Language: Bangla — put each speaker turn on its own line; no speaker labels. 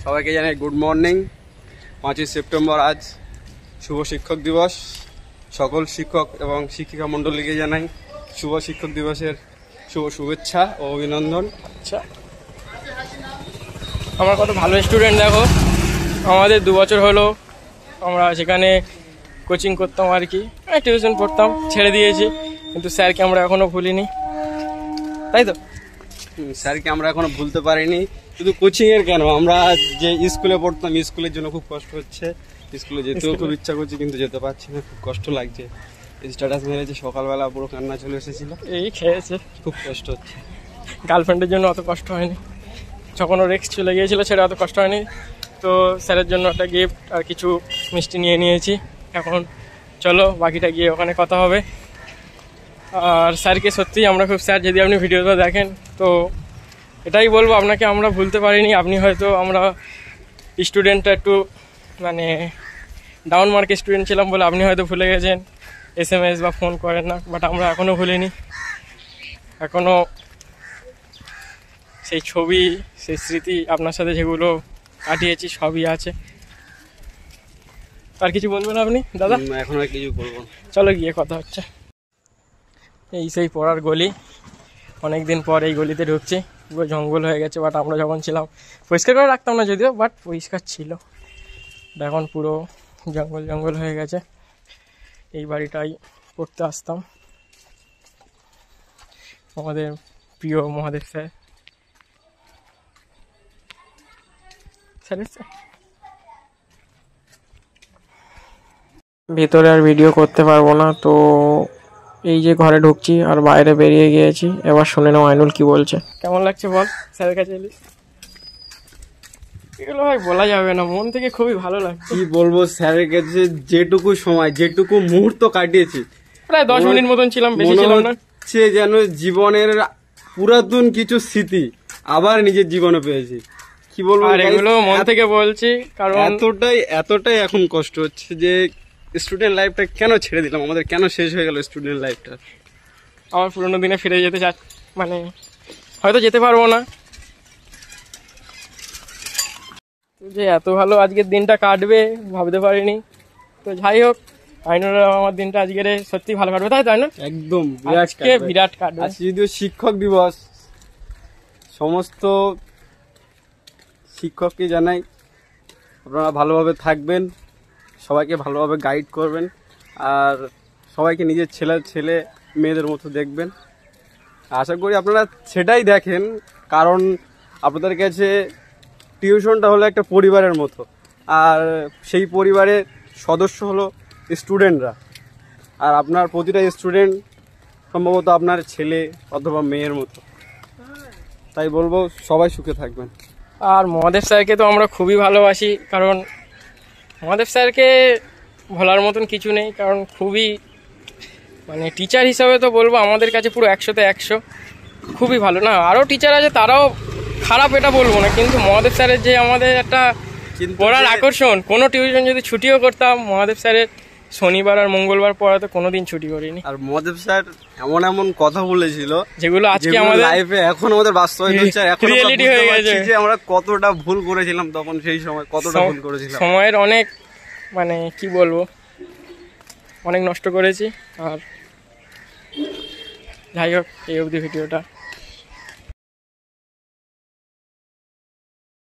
সবাইকে জানাই গুড মর্নিং। 5ই সেপ্টেম্বর আজ শুভ শিক্ষক দিবস। সকল শিক্ষক এবং শিক্ষিকা মণ্ডলীকে জানাই শুভ শিক্ষক দিবসের শুভ শুভেচ্ছা ও অভিনন্দন।
আচ্ছা, আমরা কত ভালো স্টুডেন্ট দেখো। আমাদের 2 বছর হলো আমরা সেখানে কোচিং করতাম আর কি, টিউশন পড়তাম, ছেড়ে দিয়েছি, কিন্তু স্যারকে আমরা এখনো ভুলিনি, তাই তো?
স্যারকে আমরা এখনো ভুলতে পারিনি। শুধু কোচিং এর কেন, আমরা যে স্কুলে পড়তাম স্কুলের জন্য খুব কষ্ট হচ্ছে। স্কুলে যেতেও খুব ইচ্ছা করছে কিন্তু যেতে পারছি না, খুব কষ্ট লাগছে। স্ট্যাটাস মেরেছে সকালবেলা, পুরো কান্না চলে এসেছিল।
এই খেয়েছে,
খুব কষ্ট হচ্ছে।
গার্লফ্রেন্ডের জন্য অত কষ্ট হয়নি, যখন ওর এক্স চলে গিয়েছিল সেটা অত কষ্ট হয়নি। তো স্যারের জন্য একটা গিফট আর কিছু মিষ্টি নিয়ে নিয়েছি। এখন চলো বাকিটা গিয়ে ওখানে কথা হবে। আর স্যারকে সত্যিই আমরা খুব স্যার, যদি আপনি ভিডিওটা দেখেন তো এটাই বলবো আপনাকে, আমরা ভুলতে পারিনি। আপনি হয়তো আমরা স্টুডেন্টটা একটু মানে ডাউন মার্কের স্টুডেন্ট ছিলাম বলে আপনি হয়তো ভুলে গেছেন, SMS বা ফোন করেন না, বাট আমরা এখনও ভুলিনি। এখনও সেই ছবি, সেই স্মৃতি আপনার সাথে যেগুলো কাটিয়েছি সবই আছে। আর কিছু বলবেন আপনি দাদা?
এখন আর কিছু বলবো।
চলো গিয়ে কথা হচ্ছে। এই সেই পড়ার গলি, অনেকদিন পর এই গলিতে ঢুকছি। পুরো জঙ্গল হয়ে গেছে, বাট আমরা যখন ছিলাম পরিষ্কার করে রাখতাম না যদিও, বাট পরিষ্কার ছিল। এখন পুরো জঙ্গল জঙ্গল হয়ে গেছে। এই বাড়িটাই পড়তে আসতাম, আমাদের প্রিয় মহাদেব স্যার। ভেতরে আর ভিডিও করতে পারবো না, তো এই যে ঘরে ঢুকছি আর বাইরে বেরিয়ে গিয়েছি। এবার শুনে নাও আইনুল কি বলছে। কেমন লাগছে বল স্যারের কাছে এলি? এগুলো ভাই বলা যাবে না, মন থেকে খুবই ভালো লাগছে।
কি বলবো, স্যারের কাছে যেটুকু সময়, যেটুকু মুহূর্ত কাটিয়েছি,
প্রায় 10 মিনিট মতন ছিলাম, বেশি ছিলাম না।
সে যেন জীবনের পুরাতন কিছু স্মৃতি আবার নিজের জীবনে পেয়েছি। কি বলবো,
আর এগুলো মন থেকে বলছি, কারণ
এতটাই এখন কষ্ট হচ্ছে যে স্টুডেন্ট লাইফটা কেন ছেড়ে দিলাম, আমাদের কেন শেষ হয়ে গেল স্টুডেন্ট লাইফটা।
আমার পুরোনো দিনে ফিরে যেতে মানে হয়তো যেতে পারবো না, যে এত ভালো আজকের দিনটা কাটবে ভাবতে পারিনি। তো যাই হোক, আইনুল আমার দিনটা আজকের সত্যি ভালো কাটবে, তাই তাই না?
একদম
বিরাট কাটবে।
আজকে যদিও শিক্ষক দিবস, সমস্ত শিক্ষককে জানাই আপনারা ভালোভাবে থাকবেন, সবাইকে ভালোভাবে গাইড করবেন, আর সবাইকে নিজের ছেলে মেয়েদের মতো দেখবেন। আশা করি আপনারা সেটাই দেখেন, কারণ আপনাদের কাছে টিউশনটা হলো একটা পরিবারের মতো, আর সেই পরিবারের সদস্য হলো স্টুডেন্টরা। আর আপনার প্রতিটা স্টুডেন্ট সম্ভবত আপনার ছেলে অথবা মেয়ের মতো। তাই বলবো সবাই সুখে থাকবেন।
আর মহাদেব স্যারকে তো আমরা খুবই ভালোবাসি, কারণ মহাদেব স্যারকে ভোলার মতন কিছু নেই। কারণ খুবই মানে টিচার হিসাবে তো বলবো আমাদের কাছে পুরো 100তে 100, খুবই ভালো। না আরও টিচার আছে তারাও খারাপ এটা বলবো না, কিন্তু মহাদেব স্যারের যে আমাদের একটা পড়ার আকর্ষণ, কোনো টিউশন যদি ছুটিও করতাম মহাদেব স্যারের শনিবার আর মঙ্গলবার পড়াতে কোনোদিন ছুটি করিনি।
আর মহাদেব স্যার এমন এমন কথা বলেছিল
যেগুলো আজকে আমাদের
লাইফে এখন আমাদের বাস্তবায়িত হচ্ছে, এখন
রিয়েলিটি হয়ে গেছে
যে আমরা কতটা ভুল করেছিলাম তখন, সেই সময় কতটা ভুল করেছিলাম।
সময়ের অনেক মানে কি বলবো, অনেক নষ্ট করেছি। আর যাই হোক, এই অবধি ভিডিওটা।